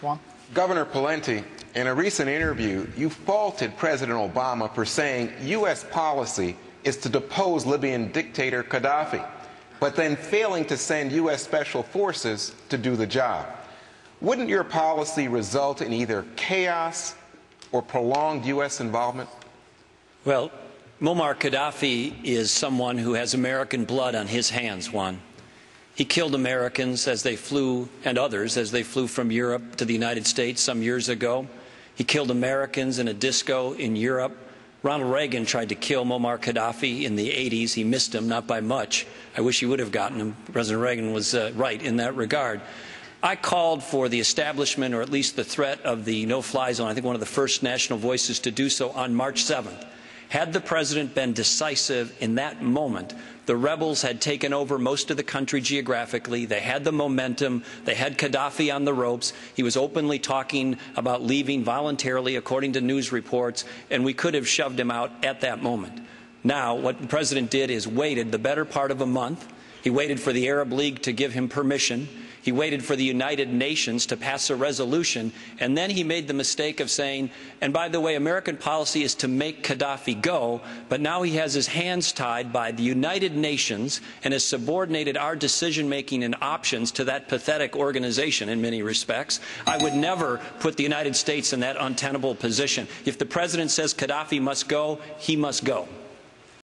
Juan? Governor Pawlenty, in a recent interview, you faulted President Obama for saying U.S. policy is to depose Libyan dictator Gaddafi, but then failing to send U.S. special forces to do the job. Wouldn't your policy result in either chaos or prolonged U.S. involvement? Well, Muammar Gaddafi is someone who has American blood on his hands, Juan. He killed Americans as they flew, and others, as they flew from Europe to the United States some years ago. He killed Americans in a disco in Europe. Ronald Reagan tried to kill Muammar Gaddafi in the 80s. He missed him, not by much. I wish he would have gotten him. President Reagan was right in that regard. I called for the establishment, or at least the threat, of the no-fly zone. I think one of the first national voices to do so on March 7th. Had the president been decisive in that moment, the rebels had taken over most of the country geographically. They had the momentum. They had Gaddafi on the ropes. He was openly talking about leaving voluntarily, according to news reports, and we could have shoved him out at that moment. Now, what the president did is waited the better part of a month. He waited for the Arab League to give him permission. He waited for the United Nations to pass a resolution, and then he made the mistake of saying, and by the way, American policy is to make Gaddafi go, but now he has his hands tied by the United Nations and has subordinated our decision-making and options to that pathetic organization in many respects. I would never put the United States in that untenable position. If the president says Gaddafi must go, he must go.